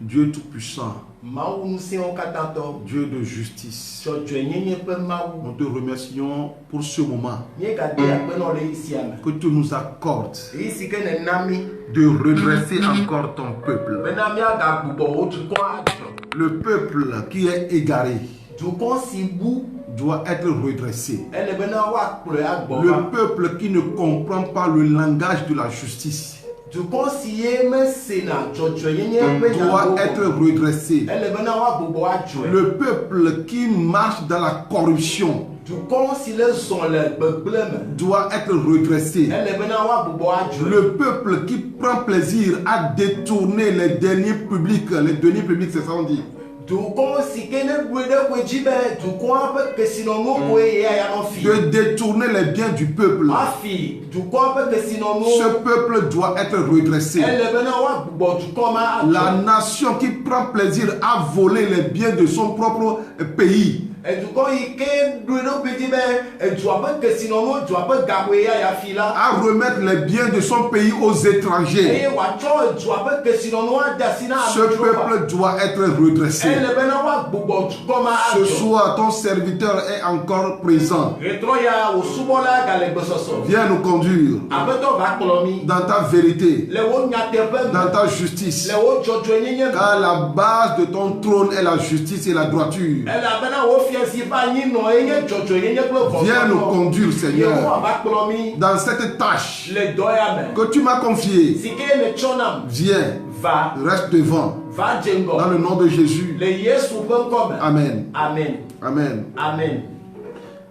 Dieu tout-puissant, Mawu ŋusẽ wo katã tɔ. Dieu de justice, Dzɔdzɔe nyenye ƒe Mawu. nous te remercions pour ce moment Míegade akpenɔ le ɣi sia me. que tu nous accordes Ɣi si ke nèna mí de redresser encore ton peuple. bena míagagbugbɔ wo dukɔ adzɔ. Le peuple qui est égaré Dukɔ si bu doit être redressé. ele bena woakplɔe agbɔ Le va. peuple qui ne comprend pas le langage de la justice Dukɔ si ye mesena dzɔdzɔe nyenye ƒe doit nyawo être gɔme. redressé. Ele bena woagbugbɔ adzɔe. Le peuple qui marche dans la corruption Dukɔ si le zɔ le gbegblẽ me. doit être redressé. Ele bena woagbugbɔ adzɔe. Le peuple qui prend plaisir à détourner les deniers publics, c'est ça on dit, Dukɔ si ke ne ɖoe ɖe koe dzi be dukɔa ƒe kesinɔnuwo koe ya nɔ fi. de détourner les biens du peuple. Afi dukɔa ƒe kesinɔnuwo. Ce peuple doit être redressé. Ele bena woagbugbɔ dukɔ ma La adzɔ. nation qui prend plaisir à voler les biens de son propre pays Edukɔ yi ke ɖoe ɖe koe dzi be edua ƒe kesinɔnuwo dua ƒe gakoe ya fi la. à remettre les biens de son pays aux étrangers. Eye wòatsɔ edua ƒe kesinɔnuwo ade asi na Ce amedzroa. peuple doit être redressé. Ele bena woagbugbɔ dukɔ ma Ce adzɔ. soir, ton serviteur est encore présent. Ɣetrɔ ya wò subɔla gale gbɔsɔsɔ. Viens nous conduire Aƒetɔ va kplɔ mi dans ta vérité, le wo nyateƒe dans me, ta justice. le wo dzɔdzɔe nyenye me. Car la base de ton trône est la justice et la droiture. Elabena wo fiasi ƒe anyinɔ enye dzɔdzɔe nyenye kple Viens nous vɔsɔsɔ. conduire, Seigneur, Yehowa va kplɔ mi dans cette tâche le dɔ ya me. que tu m'as confiée. Si ke nètsɔ nam Viens, va reste devant. va dze Dans ŋgɔ le nom de Jésus. le Yesu ƒe ŋkɔ me. Amen. Amen. Amen. Amen.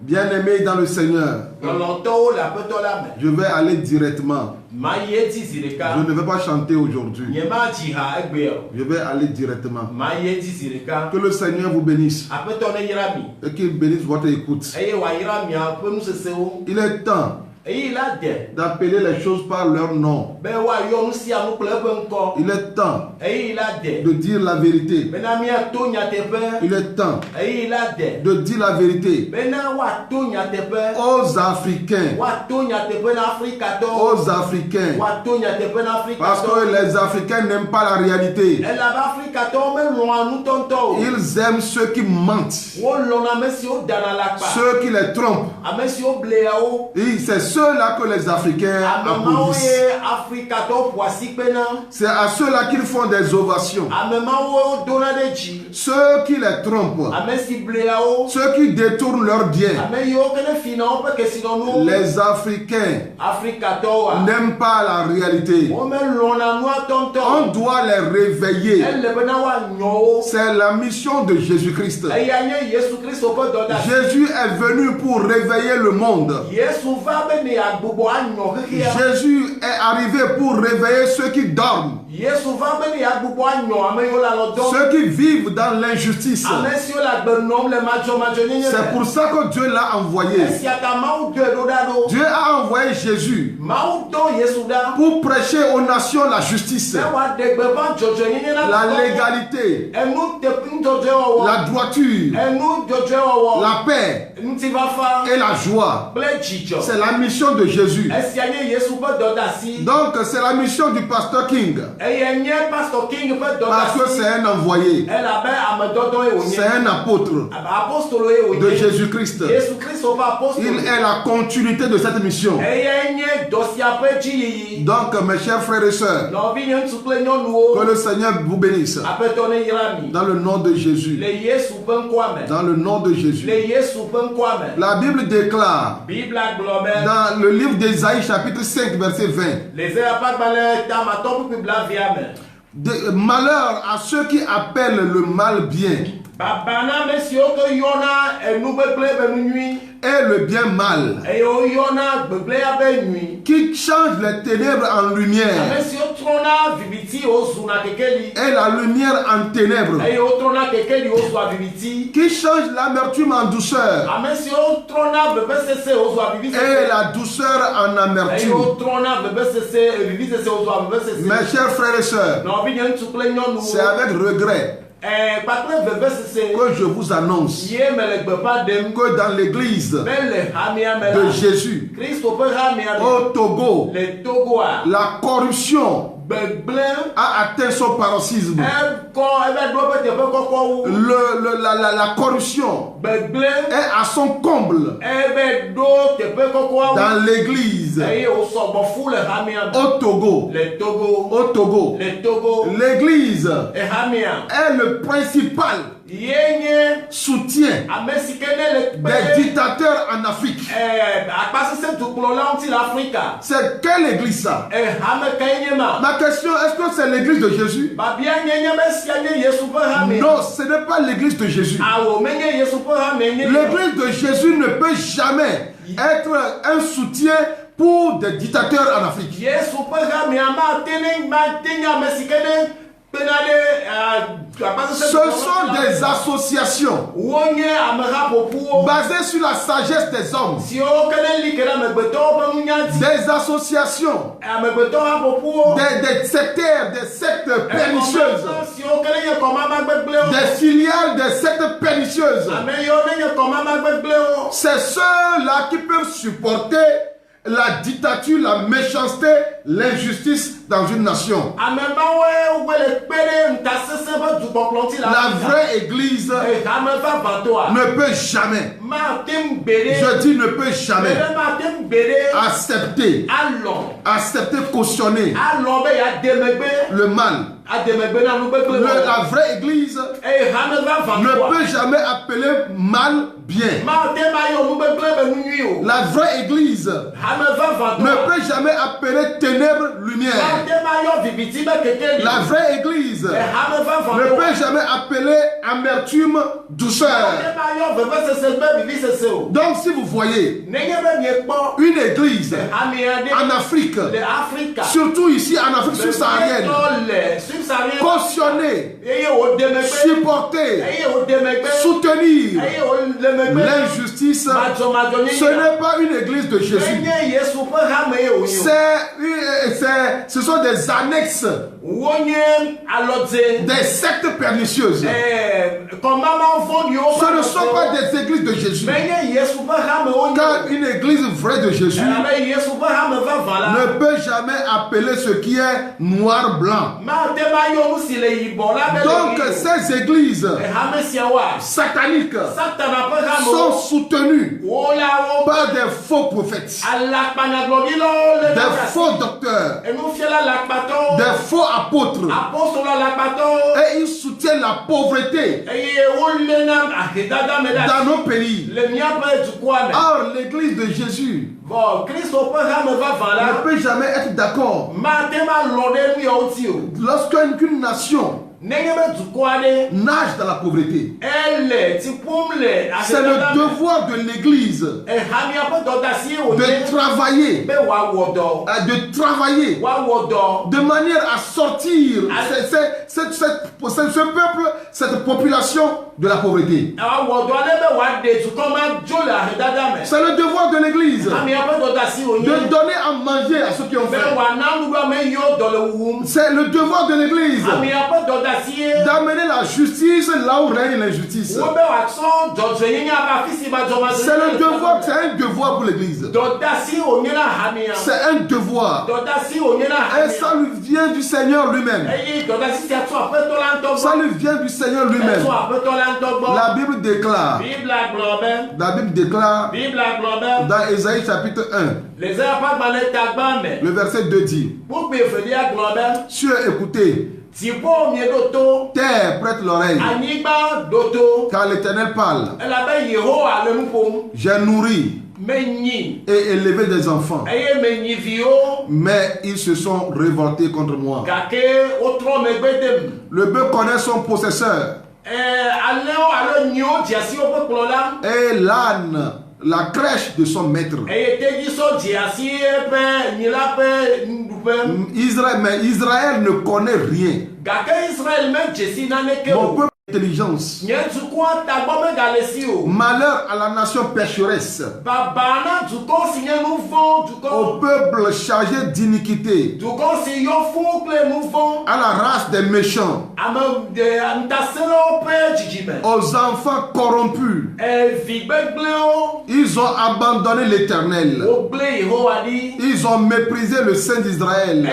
Bien-aimés dans le Seigneur, Lɔlɔtɔwo le aƒetɔ la me. je vais aller directement. Ma yi edi zi ɖeka. Je ne vais pas chanter aujourd'hui. Nye ma dzi ha egbe o. Je vais aller directement. Ma yi edi zi ɖeka. Que le Seigneur vous bénisse Aƒetɔ ne yra mi et qu'il bénisse votre écoute. eye wòayra miaƒe nusesewo. Il est temps Eyi la de d'appeler les choses par leur nom. be woayɔ nu sia nu kple eƒe ŋkɔ. Il est temps Eyi la de de dire la vérité. bena miato nyateƒe. Il est temps Eyi la de de dire la vérité bena woato nyateƒe. aux Africains. Woato nyateƒe na Afrikatɔwo. Aux Africains. Woato nyateƒe na Parce que Afrikatɔwo. les Africains n'aiment pas la réalité. Elabe Afrikatɔwo melɔ̃a nutɔntɔ o. Ils aiment ceux qui mentent, Wolɔ̃na ame siwo dana le akpa. ceux qui les trompent. Ame siwo bleawo. Et c'est ceux-là que les Africains Ame mawo applaudissent. ye Afrikatɔwo ƒo asi kpe na. C'est à ceux-là qu'ils font des ovations. Ame mawo dona ɖe dzi. Ceux qui les trompent, Ame si bleawo. ceux qui détournent leurs biens. Ame yiwo ke ne fina woƒe kesinɔnuwo. Les Africains Afrikatɔwoa. n'aiment pas la réalité. Womelɔ̃na nua On tɔntɔ. doit les réveiller. Ele bena woanyɔ wo. C'est la mission de Jésus-Christ. Eya nye Yesu Kristo ƒe dɔdeasi. Jésus est venu pour réveiller le monde. Yesu va be ne agbogbo anyɔ xexea. Jésus est arrivé pour réveiller ceux qui dorment, Yesu va be ne agbogbo anyɔ ame yiwo le alɔ dɔm. ceux qui vivent dans l'injustice. Ame siwo le agbe nɔm le madzɔmadzɔnyenye C'est pour ça que Dieu l'a envoyé. Esia ta Mawu dɔe ɖo ɖa ɖo. Dieu a envoyé Jésus Mawu dɔ Yesu ɖa. pour prêcher aux nations la justice, Ne wòaɖe gbeƒã dzɔdzɔenyenye na la dukɔwo. légalité, Enu nudzɔdzɔe wɔwɔ. la droiture, Enu dzɔdzɔe wɔwɔ. la paix Ŋutifafa et la joie. kple dzidzɔ. C'est la mission de Jésus. Esia nye Yesu ƒe dɔdeasi. Donc c'est la mission du pasteur King. Eye nye Pastor King ƒe Parce que dɔdeasi. c'est un envoyé, Elabe ame dɔdɔ ye c'est wònye. un apôtre Apostolo ye de wònye. Jésus-Christ. Yesu Kristo ƒe apostolo. Il est la continuité de cette mission. Eye nye dɔ sia ƒe dziyiyi. Donc mes chers frères et sœurs, Nɔvi nye ŋutsu kple que nyɔnuwo. le Seigneur vous bénisse. Aƒetɔ ne yra mi. Dans le nom de Jésus. Le Yesu ƒe ŋkɔa me. Dans le nom de Jésus. Le Yesu ƒe ŋkɔa me. La Bible déclare Bibla gblɔ be. dans le livre d'Ésaïe chapitre 5 verset 20. Le Ésaïa ƒe agbalẽ tamatɔ ƒuƒui blavia me. Malheur à ceux qui appellent le mal bien Baba na ame siwo ke yɔna enu gbegblẽ be nu nyui. et le bien mal, Eye woyɔna gbegblẽa be nyui. qui changent les ténèbres en lumière Ame siwo trɔna viviti wozuna kekeli. et la lumière en ténèbres, Eye wotrɔna kekeli wozua viviti. qui changent l'amertume en douceur Ame siwo trɔna vevesese wozua et vivisese. la douceur en Eye amertume. wotrɔna vevesese vivisese wozua vevesese. Mes chers frères et sœurs, Nɔvi nye ŋutsu kple nyɔnuwo. c'est avec regret Kpakple vevesese. que je vous annonce Ye mele gbeƒã ɖem. que dans l'église Be le hamia me de la. Jésus Kristo ƒe hamia me. au Togo, Le Togoa. la corruption a atteint son paroxysme. La corruption est à son comble dans l'église au Togo. L'église est le principal soutien des dictateurs en Afrique. C'est quelle église ça? Ma question, est-ce que c'est l'église de Jésus? Non, ce n'est pas l'église de Jésus. L'église de Jésus ne peut jamais être un soutien pour des dictateurs en Afrique. Ce sont des associations basées sur la sagesse des hommes. Des associations, des sectaires, des sectes pernicieuses, des filiales des sectes pernicieuses. C'est ceux-là qui peuvent supporter la dictature, la méchanceté, l'injustice dans une nation. La vraie église ne peut jamais, je dis ne peut jamais, accepter, cautionner le mal. La vraie église ne peut jamais appeler mal bien. La vraie église ne peut jamais appeler ténèbres lumière. La vraie église ne peut jamais appeler amertume douceur. Donc si vous voyez une église en Afrique, surtout ici en Afrique subsaharienne, cautionner, supporter, soutenir l'injustice, ce n'est pas une église de Jésus. Ce sont des annexes, des sectes pernicieuses. Ce ne sont pas des églises de Jésus. Car une église vraie de Jésus ne peut jamais appeler ce qui est noir-blanc. Donc ces églises sataniques sont soutenues par des faux prophètes, des faux docteurs, des faux apôtres, et ils soutiennent la pauvreté dans nos pays. Or l'église de Jésus ne peut jamais être d'accord lorsqu'une nation nage dans la pauvreté. C'est le devoir de l'église de travailler de manière à sortir ce peuple, cette population de la pauvreté. C'est le devoir de l'église de donner à manger à ceux qui ont faim. C'est le devoir de l'église d'amener la justice là où règne l'injustice. C'est le devoir, c'est un devoir pour l'église. C'est un devoir. Et ça lui vient du Seigneur lui-même. Ça lui vient du Seigneur lui-même. La Bible déclare dans Ésaïe chapitre 1, le verset 2 dit: Cieux, écoutez, terre, prête l'oreille, car l'Éternel parle. J'ai nourri et élevé des enfants, mais ils se sont révoltés contre moi. Le bœuf connaît son possesseur, et l'âne la crèche de son maître. Mais Israël ne connaît rien. Mon peuple intelligence. Malheur à la nation pécheresse, au peuple chargé d'iniquité, à la race des méchants, aux enfants corrompus. Ils ont abandonné l'Éternel. Ils ont méprisé le Saint d'Israël.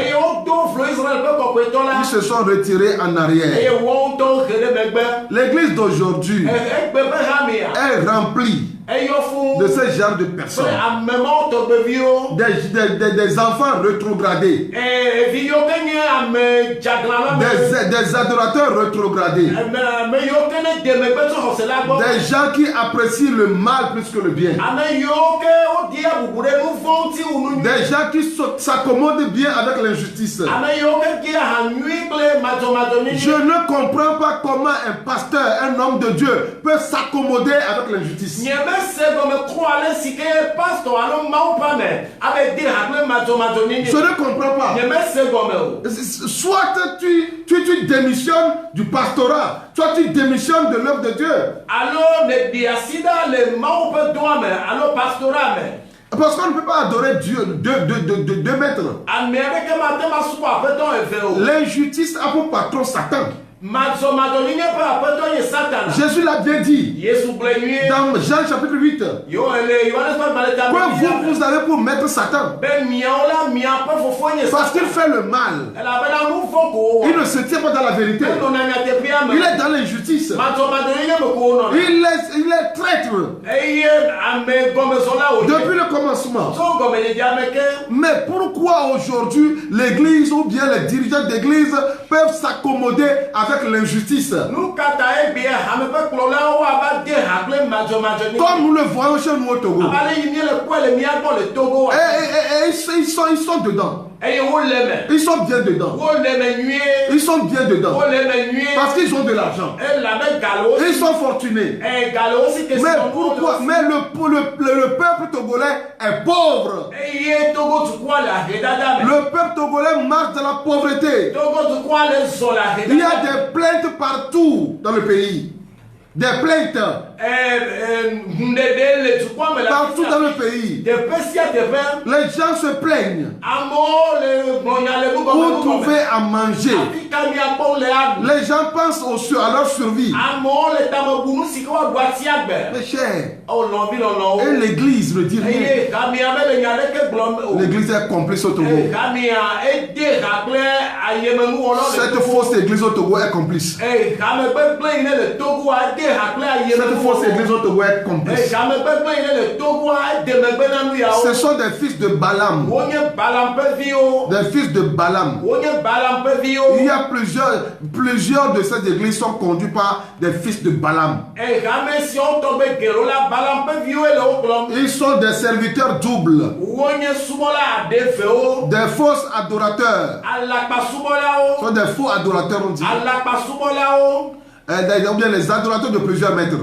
Ils se sont retirés en arrière. L'église d'aujourd'hui est remplie de ce genre de personnes. Des enfants rétrogradés. Des adorateurs rétrogradés. Des gens qui apprécient le mal plus que le bien. Des gens qui s'accommodent bien avec l'injustice. Je ne comprends pas comment un pasteur, un homme de Dieu peut s'accommoder avec l'injustice. Je ne comprends pas. Soit tu démissionnes du pastorat, soit tu démissionnes de l'œuvre de Dieu. Parce qu'on ne peut pas adorer Dieu de 2 mètres. L'injustice a pour patron Satan. Jésus l'a bien dit dans Jean chapitre 8 que vous avez pour mettre Satan, parce qu'il fait le mal. Il ne se tient pas dans la vérité. Il est dans l'injustice. Il est traître depuis le commencement. Mais pourquoi aujourd'hui l'église ou bien les dirigeants d'église peuvent s'accommoder avec l'injustice, comme nous le voyons chez nous au Togo? Et ils sont dedans. Ils sont bien dedans. Ils sont bien dedans. Parce qu'ils ont de l'argent. Ils sont fortunés. Mais pourquoi? Mais le peuple togolais est pauvre. Le peuple togolais marche dans la pauvreté. Il y a des plaintes partout dans le pays. Des plaintes partout dans le pays. Les gens se plaignent pour trouver à manger. Les gens pensent à leur survie. Mais cher, et l'église ne dit rien. L'église est complice au Togo. Cette fausse église au Togo est complice. Cette fausse église au Togo est complice. Ce sont des fils de Balaam. Des fils de Balaam. Il y a plusieurs de ces églises sont conduites par des fils de Balaam. Ils sont des serviteurs doubles. Des fausses adorateurs. Ce sont des faux adorateurs, on dit. Ou bien les adorateurs de plusieurs maîtres.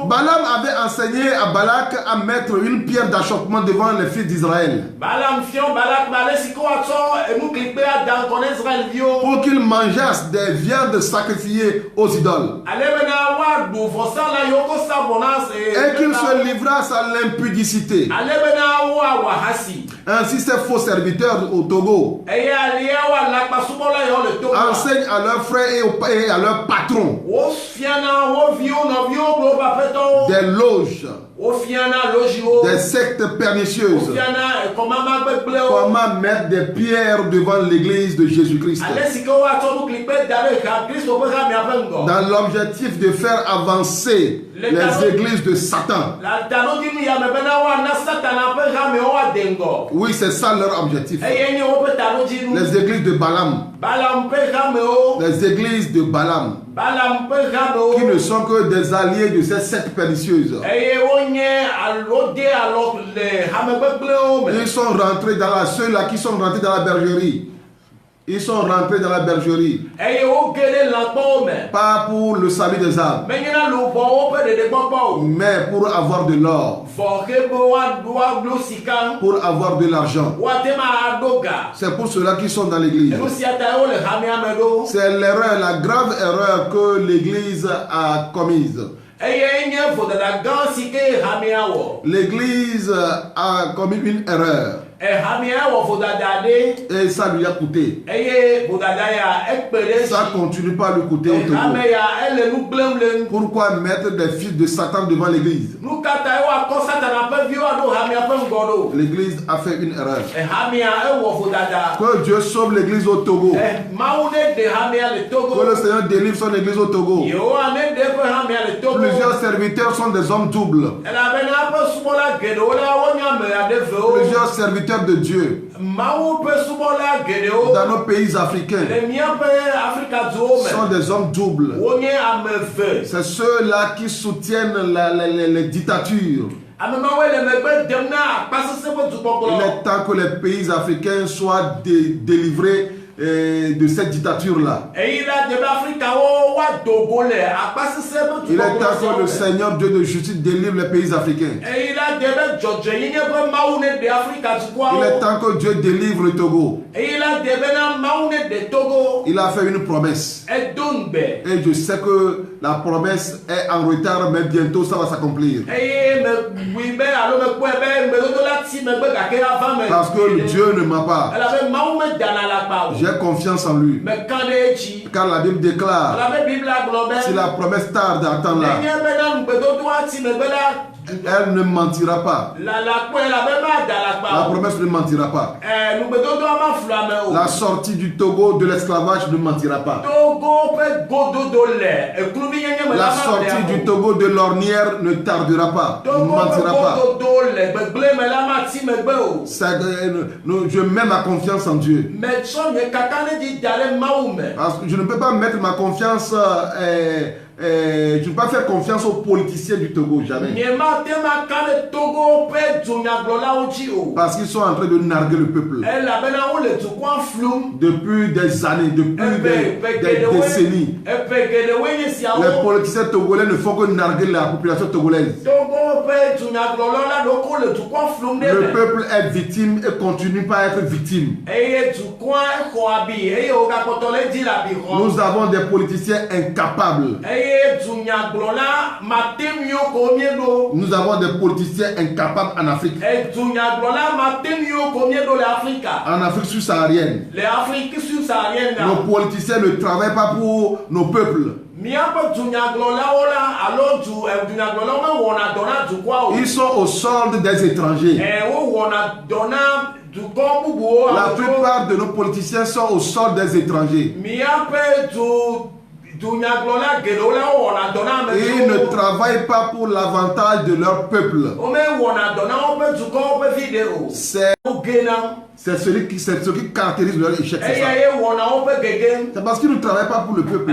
Balaam avait enseigné à Balak à mettre une pierre d'achoppement devant les fils d'Israël pour qu'ils mangeassent des viandes sacrifiées aux idoles et qu'ils se livrassent à l'impudicité. Ainsi ces faux serviteurs au Togo enseignent à leurs frères et à leurs patrons des loges, des sectes pernicieuses. Comment mettre des pierres devant l'église de Jésus-Christ dans l'objectif de faire avancer les églises de Satan. Oui, c'est ça leur objectif. Les églises de Balaam. Les églises de Balaam, qui ne sont que des alliés de ces sectes pernicieuses. Ils sont rentrés dans ceux-là qui sont rentrés dans la bergerie. Ils sont rentrés dans la bergerie. Pas pour le salut des âmes, mais pour avoir de l'or, pour avoir de l'argent. C'est pour cela qu'ils sont dans l'église. C'est l'erreur, la grave erreur que l'église a commise. L'église a commis une erreur. Et ça lui a coûté. Ça continue pas à lui coûter au Togo. Pourquoi mettre des fils de Satan devant l'église? L'église a fait une erreur. Que Dieu sauve l'église au Togo. Que le Seigneur délivre son église au Togo. Plusieurs serviteurs sont des hommes doubles. Plusieurs serviteurs de Dieu dans nos pays africains sont des hommes doubles. C'est ceux-là qui soutiennent les dictatures. Il est temps que les pays africains soient délivrés de cette dictature-là. Il est temps que le Seigneur Dieu de justice délivre les pays africains. Il est temps que Dieu délivre le Togo. Il a fait une promesse. Et je sais que la promesse est en retard, mais bientôt ça va s'accomplir. Parce que Dieu ne ment pas. J'ai confiance en lui. Car la Bible déclare, si la promesse tarde, attends-la. Elle ne mentira pas. La promesse ne mentira pas. La sortie du Togo de l'esclavage ne mentira pas. La sortie du Togo de l'ornière ne tardera pas. Ne mentira pas. Je mets ma confiance en Dieu. Parce que je ne peux pas mettre ma confiance. Je ne peux pas faire confiance aux politiciens du Togo, jamais. Parce qu'ils sont en train de narguer le peuple. Depuis des années, depuis des décennies. Les politiciens togolais ne font que narguer la population togolaise. Le peuple est victime et continue pas à être victime. Nous avons des politiciens incapables. Nous avons des politiciens incapables en Afrique. En Afrique subsaharienne. Nos politiciens ne travaillent pas pour nos peuples. Ils sont au solde des étrangers. La plupart de nos politiciens sont au solde des étrangers. Et ils ne travaillent pas pour l'avantage de leur peuple. C'est ce qui caractérise leur échec. C'est parce qu'ils ne travaillent pas pour le peuple.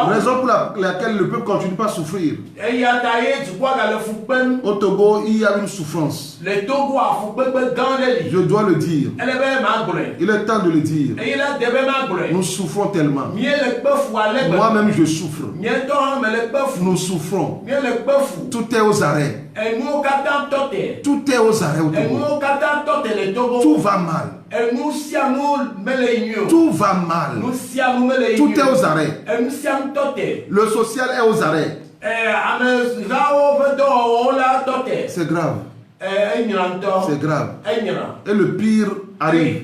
Raison pour laquelle le peuple continue pas à souffrir. Au Togo, il y a une souffrance. Je dois le dire. Il est temps de le dire. Nous souffrons tellement. Moi-même, je souffre. Nous souffrons. Tout est aux arrêts. Tout est aux arrêts au Togo. Tout va mal. Tout va mal. Tout est aux arrêts. Le social est aux arrêts. C'est grave. C'est grave. Et le pire arrive.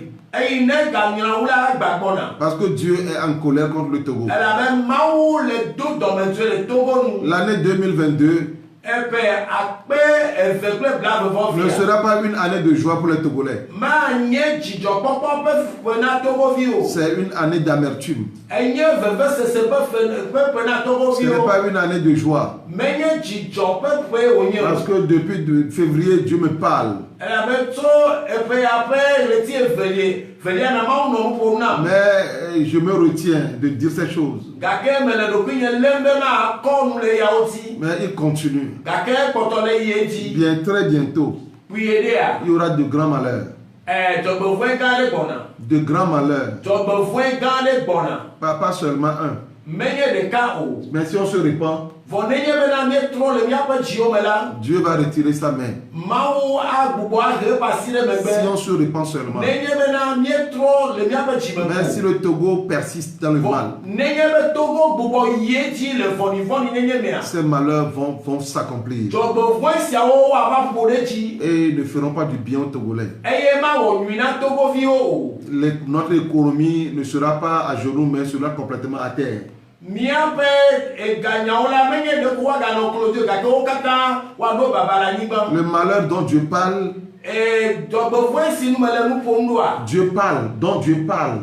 Parce que Dieu est en colère contre le Togo. L'année 2022 ne sera pas une année de joie pour les Togolais. C'est une année d'amertume. Ce n'est pas une année de joie. Parce que depuis février, Dieu me parle. Mais je me retiens de dire ces choses. Mais il continue. Bien, très bientôt, il y aura de grands malheurs. de grands malheurs. Pas seulement un. Mais si on se répand, Dieu va retirer sa main. Si on se répand seulement. Mais si le Togo persiste dans le mal, ces malheurs vont s'accomplir. Et ne feront pas du bien aux Togolais. Notre économie ne sera pas à genoux, mais sera complètement à terre. Le malheur dont Dieu parle, Dieu parle, dont Dieu parle.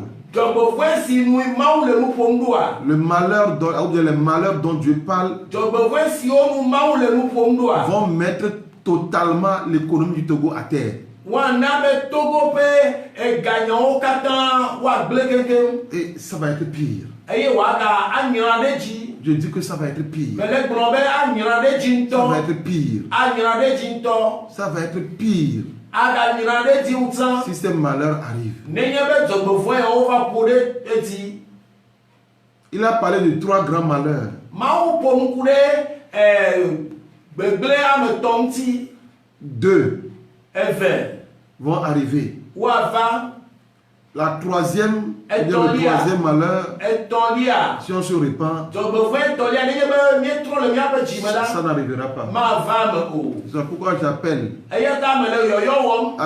Le malheur les malheurs dont Dieu parle vont mettre totalement l'économie du Togo à terre. Et ça va être pire. Je dis que ça va être pire. Ça va être pire. Ça va être pire. Si ces malheurs arrivent. Il a parlé de 3 grands malheurs. 2 vont arriver. Le troisième malheur, si on se répand, ça n'arrivera pas. C'est pourquoi j'appelle à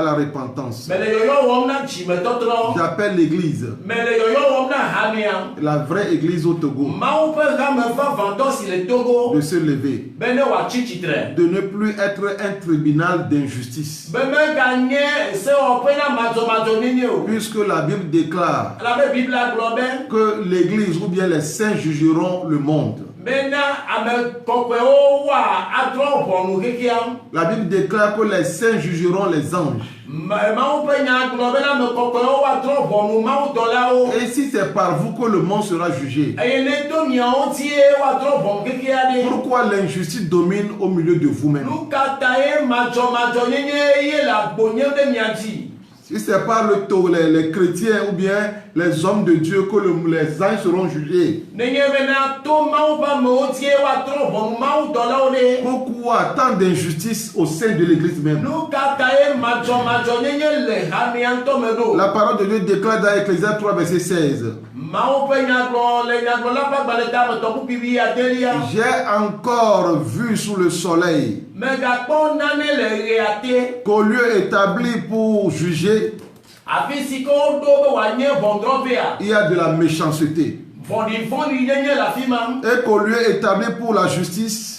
la repentance. J'appelle l'église, la vraie église au Togo, de se lever, de ne plus être un tribunal d'injustice. Puisque la Bible déclare que l'église ou bien les saints jugeront le monde. La Bible déclare que les saints jugeront les anges. Et si c'est par vous que le monde sera jugé, pourquoi l'injustice domine au milieu de vous-même? Si c'est par les chrétiens ou bien les hommes de Dieu que les anges seront jugés, pourquoi tant d'injustice au sein de l'église même? La parole de Dieu déclare dans Ecclésiaste 3 verset 16. J'ai encore vu sous le soleil qu'au lieu établi pour juger, il y a de la méchanceté. Et qu'au lieu établi pour la justice,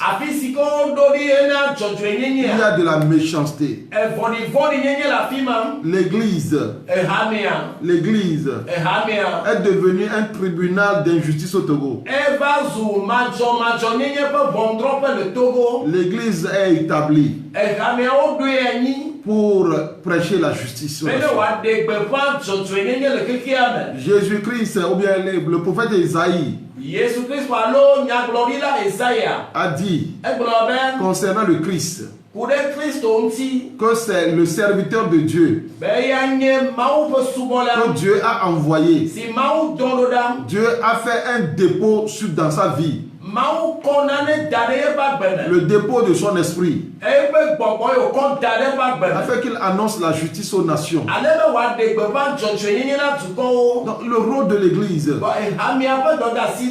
il y a de la méchanceté. L'église est devenue un tribunal d'injustice au Togo. L'église est établie pour prêcher la justice. Jésus-Christ, ou bien le prophète Isaïe, a dit concernant le Christ que c'est le serviteur de Dieu que Dieu a envoyé. Dieu a fait un dépôt dans sa vie, le dépôt de son esprit, afin qu'il annonce la justice aux nations. Donc le rôle de l'église,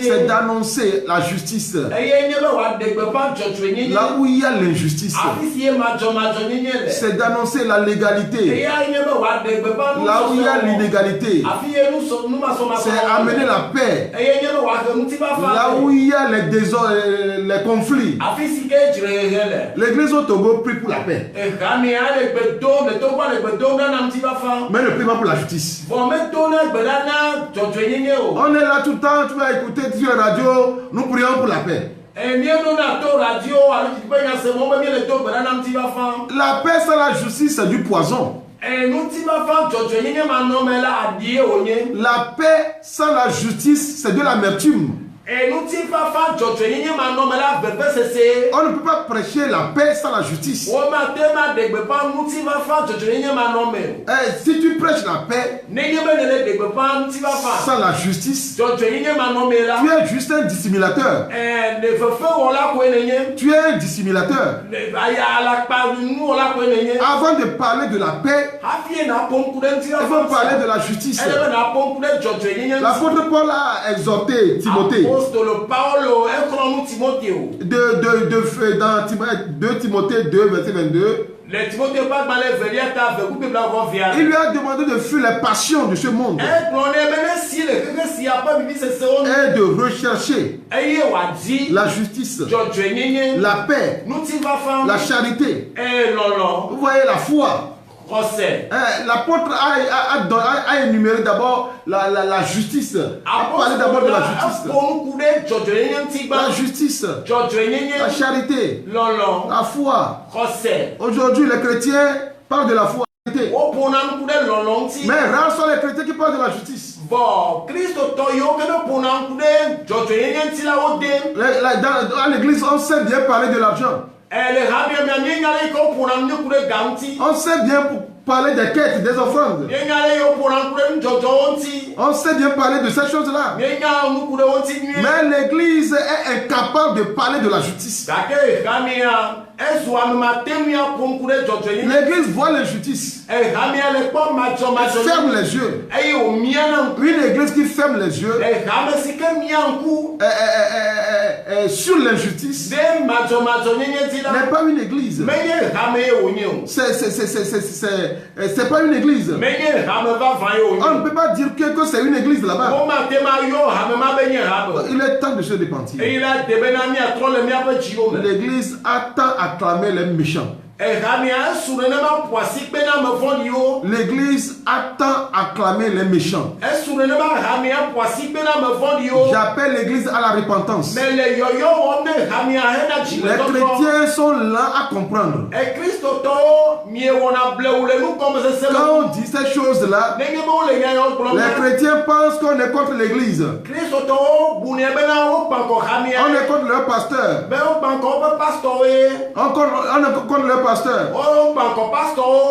c'est d'annoncer la justice là où il y a l'injustice. C'est d'annoncer la légalité là où il y a l'inégalité. C'est amener la paix là où il y a les conflits. L'église au Togo prie pour la paix, mais ne prie pas pour la justice. On est là tout le temps, tu vas écouter sur la radio, nous prions pour la paix. La paix sans la justice, c'est du poison. La paix sans la justice, c'est de l'amertume. On ne peut pas prêcher la paix sans la justice. Si tu prêches la paix sans la justice, tu es juste un dissimulateur. Tu es un dissimulateur. Avant de parler de la paix, il faut parler de la justice. L'apôtre Paul a exhorté Timothée dans 2 Timothée 2, verset 22. Il lui a demandé de fuir les passions de ce monde et de rechercher la justice, la paix, la charité. Vous voyez la foi. L'apôtre a énuméré d'abord la justice. A parlé d'abord de la justice. La charité. La foi. Aujourd'hui, les chrétiens parlent de la foi. Mais rares sont les chrétiens qui parlent de la justice. Dans l'église, on sait bien parler de l'argent. On sait bien parler des quêtes, des offrandes. On sait bien parler de ces choses-là. Mais l'église est incapable de parler de la justice. L'église voit l'injustice. Ferme les yeux. Une église qui ferme les yeux sur l'injustice n'est pas une église. C'est pas une église. On ne peut pas dire que c'est une église là-bas. Il est temps de se dépentir. L'église attend à clamer les méchants. L'église attend à clamer les méchants. J'appelle l'église à la repentance. Les chrétiens sont là à comprendre. Quand on dit ces choses-là, les chrétiens pensent qu'on est contre l'église. On est contre leur pasteur. On est contre leur pasteur.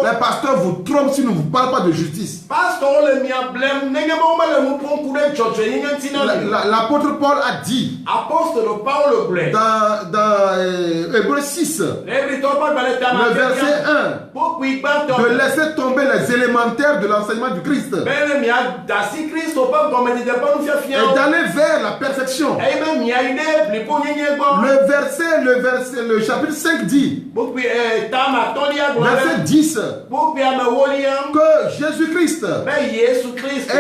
Les pasteurs vous trompent s'ils ne vous parlent pas de justice. L'apôtre Paul a dit dans Hébreux 6, le verset 1, de laisser tomber les élémentaires de l'enseignement du Christ et d'aller vers la perfection. Le chapitre 5 dit, verset 10, que Jésus-Christ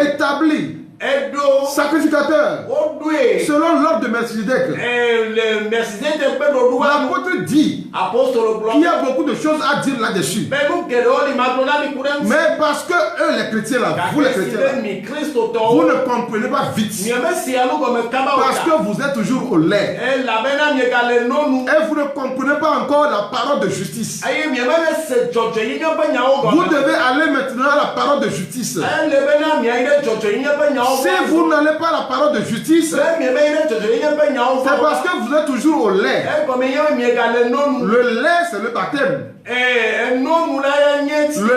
établit sacrificateur selon l'ordre de Melchizedek. L'apôtre dit qu'il y a beaucoup de choses à dire là-dessus. Mais parce que eux, les chrétiens là, vous les chrétiens là, vous ne comprenez pas vite. Parce que vous êtes toujours au lait. Et vous ne comprenez pas encore la parole de justice. Vous devez aller maintenant à la parole de justice. Si vous n'allez pas à la parole de justice, c'est parce que vous êtes toujours au lait. Le lait, c'est le baptême. Le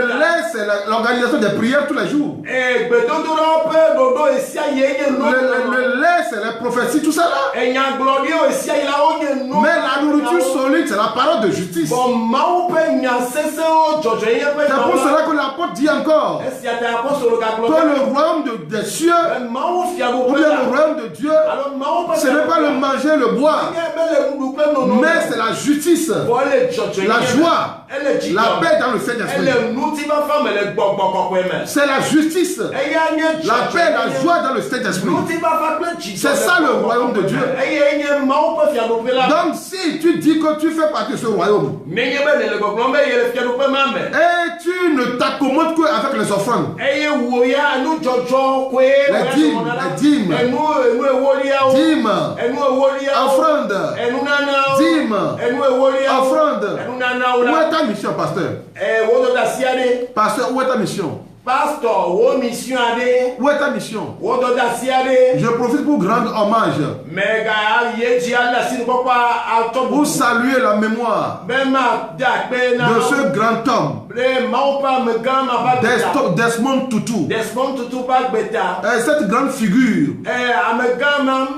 lait, c'est l'organisation des prières tous les jours. Le lait, c'est les prophéties, tout ça là. Mais la nourriture solide, c'est la parole de justice. C'est pour cela que l'apôtre dit encore que le royaume des cieux, ou bien le royaume de Dieu, ce n'est pas le manger et le boire, mais c'est la justice, la joie, la paix dans le Saint-Esprit. C'est la justice, la paix, la joie dans le Saint-Esprit. C'est ça le royaume de Dieu. Donc si tu dis que tu fais partie de ce royaume et tu ne t'accommodes qu'avec les offrandes, les dîmes, offrandes, où est ta mission, pasteur? Pasteur, où est ta mission? Pasteur, où mission allez? Où est ta mission? Où doit-il aller? Je profite pour rendre hommage. Mais Pour saluer la mémoire de ce grand homme. Desmond Tutu. Cette grande figure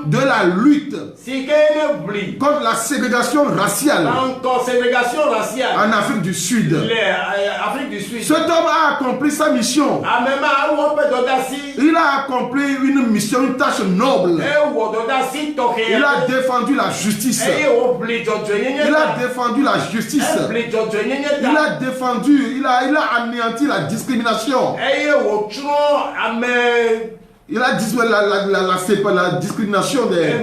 de la lutte contre la ségrégation raciale en Afrique du Sud. Cet homme a accompli sa mission. Il a accompli une mission, une tâche noble. Il a défendu la justice. Il a défendu la justice. Il a défendu, il a anéanti la discrimination. Il a dit la discrimination des...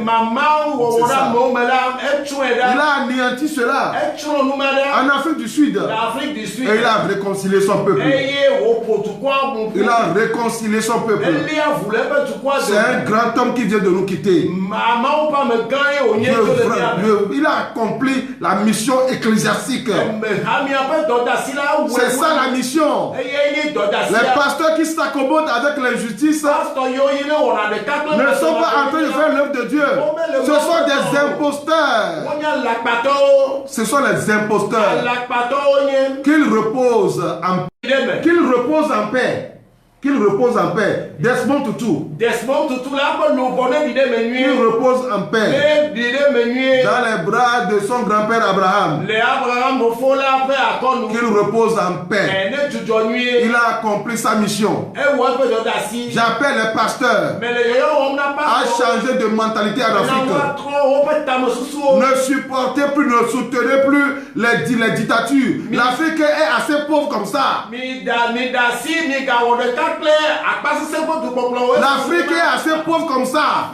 Il a anéanti cela en Afrique du Sud. Et il a réconcilié son peuple. Il a réconcilié son peuple. C'est un grand homme qui vient de nous quitter. Il a accompli la mission ecclésiastique. C'est ça la mission. Les pasteurs qui s'accommodent avec l'injustice ne sont pas en train de faire l'œuvre de Dieu. Ce sont des imposteurs. Ce sont les imposteurs. Qu'ils reposent en paix. Qu'il repose en paix. Desmond Tutu. Qu'il repose en paix. Dans les bras de son grand-père Abraham. Qu'il repose en paix. Il a accompli sa mission. J'appelle les pasteurs à changer de mentalité en Afrique. Ne supportez plus, ne soutenez plus les dictatures. L'Afrique est assez pauvre comme ça. L'Afrique est assez pauvre comme ça.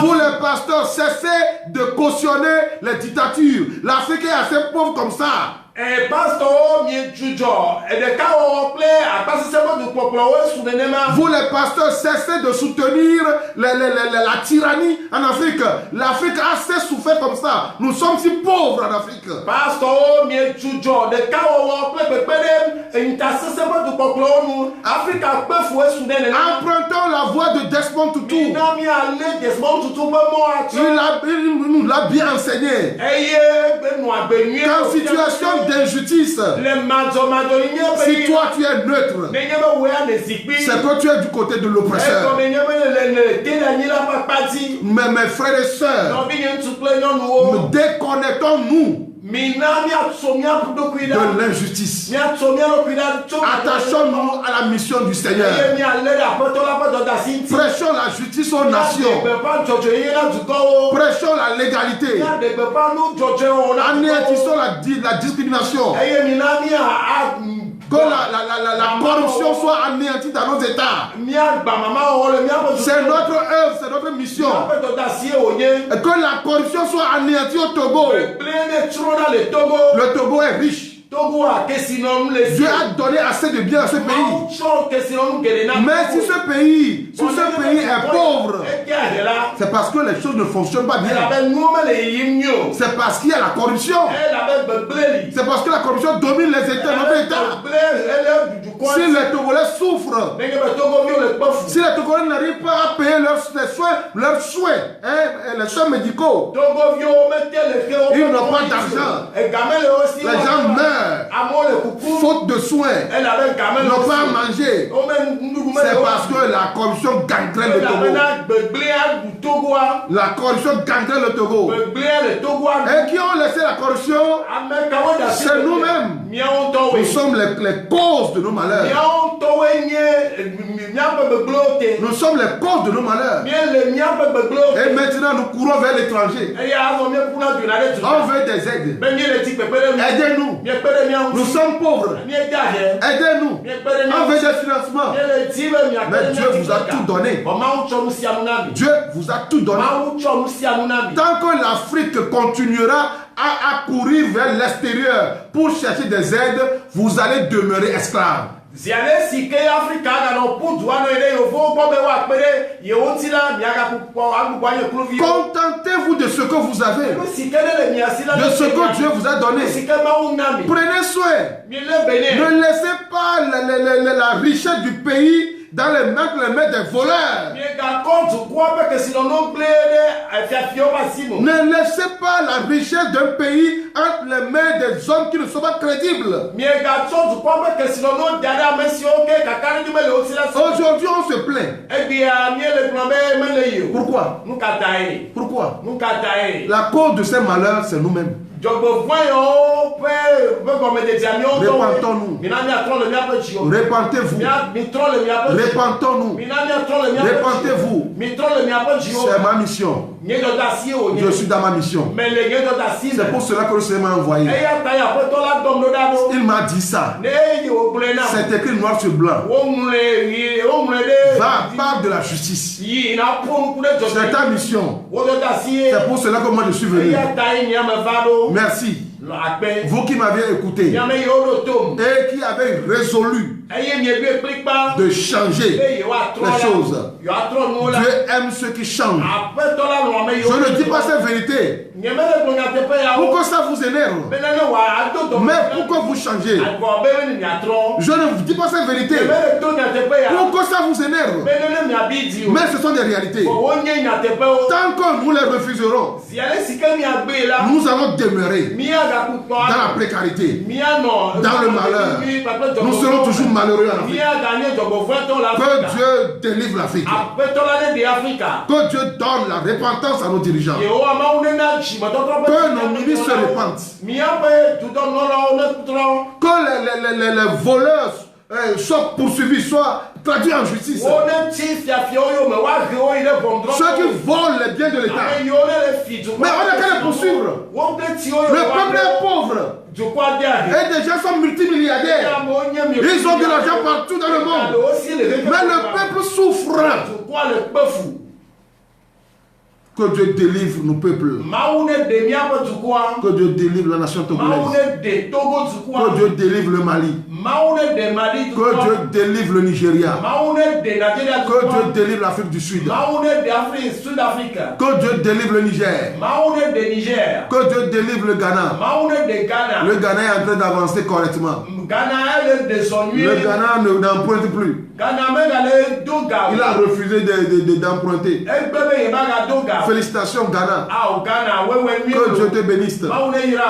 Vous les pasteurs, cessez de cautionner les dictatures. L'Afrique est assez pauvre comme ça. Vous les pasteurs, cessez de soutenir la tyrannie en Afrique. L'Afrique a assez souffert comme ça. Nous sommes si pauvres en Afrique. Empruntons la voix de Desmond Tutu. Il nous l'a bien enseigné. Qu'en situation d'injustice, si toi tu es neutre, c'est que tu es du côté de l'oppresseur. Mais mes frères et sœurs, déconnectons-nous de l'injustice. Attachons-nous à la mission du Seigneur. Prêchons la justice aux nations. Prêchons la légalité. Anéantissons la discrimination. Que la corruption soit anéantie dans nos États. C'est notre œuvre, c'est notre mission. Et que la corruption soit anéantie au Togo. Le Togo est riche. Dieu a donné assez de biens à ce pays. Mais si ce pays est pauvre, c'est parce que les choses ne fonctionnent pas bien. C'est parce qu'il y a la corruption. C'est parce que la corruption domine les États, notre État. Si les Togolais souffrent, si les Togolais n'arrivent pas à payer leurs soins, les soins médicaux, ils n'ont pas d'argent. Les gens meurent. Faute de soins, n'ont pas à manger. C'est parce que la corruption gangrène le Togo. La corruption gangrène le Togo. Et qui ont laissé la corruption? C'est nous-mêmes. Nous sommes les causes de nos malheurs. Nous sommes les causes de nos malheurs. Et maintenant nous courons vers l'étranger. On veut des aides. Aidez-nous. Nous sommes pauvres. Aidez-nous. On veut des financements. Mais Dieu vous a tout donné. Dieu vous a tout donné. Tant que l'Afrique continuera à courir vers l'extérieur pour chercher des aides, vous allez demeurer esclaves. Contentez-vous de ce que vous avez, de ce que Dieu vous a donné. Prenez soin. Ne laissez pas la richesse du pays dans les mains des voleurs. Ne laissez pas la richesse d'un pays entre les mains des hommes qui ne sont pas crédibles. Aujourd'hui, on se plaint. Pourquoi? Pourquoi? La cause de ces malheurs, c'est nous-mêmes. Répentons-nous. Répentez-vous. Répentons-nous. Répentez-vous. C'est ma mission. Je suis dans ma mission. C'est pour cela que le Seigneur m'a envoyé. Il m'a dit ça. C'est écrit noir sur blanc. Va, parle de la justice. C'est ta mission. C'est pour cela que moi je suis venu. Merci. Vous qui m'avez écouté et qui avez résolu de changer les choses. Dieu aime ceux qui changent. Je ne dis pas cette vérité pourquoi ça vous énerve, mais pourquoi vous changez. Je ne vous dis pas cette vérité pourquoi ça vous énerve, mais ce sont des réalités. Tant que nous les refuserons, nous allons demeurer dans la précarité, dans le malheur. Nous serons toujours malheureux en Afrique. Que Dieu délivre l'Afrique. Que Dieu donne la repentance à nos dirigeants. Que nos ministres se repentent. Que les voleurs soient poursuivis, soient traduits en justice. Ceux qui volent les biens de l'État. Mais on n'a qu'à les poursuivre. Le peuple est pauvre. Et des gens sont multimilliardaires. Ils ont de l'argent partout dans le monde. Mais le peuple souffre. Que Dieu délivre nos peuples. Que Dieu délivre la nation togolaise. Que Dieu délivre le Mali. Que Dieu délivre le Nigeria. Que Dieu délivre l'Afrique du Sud. Que Dieu délivre le Niger. Que Dieu délivre le Ghana. Le Ghana est en train d'avancer correctement. Le Ghana n'emprunte plus. Il a refusé d'emprunter. Félicitations Ghana. Que Dieu te bénisse.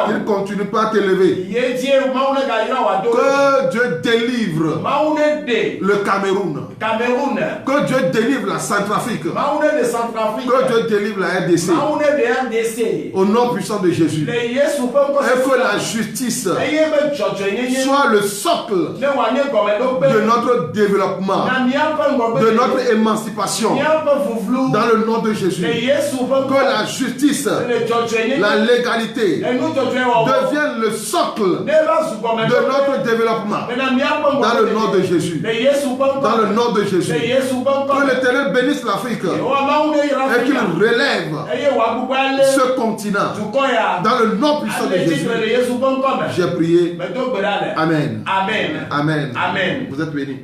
Il continue pas à t'élever. Que Dieu délivre le Cameroun. Que Dieu délivre la Centrafrique. Que Dieu délivre la RDC. Au nom puissant de Jésus. Et que la justice soit le socle de notre développement, de notre émancipation, dans le nom de Jésus. Que la justice, la légalité devienne le socle de notre développement, dans le nom de Jésus. Dans le nom de Jésus. Que l'Éternel bénisse l'Afrique et qu'il relève ce continent dans le nom puissant de Jésus. J'ai prié. Amen. Amen. Amen. Vous êtes bénis.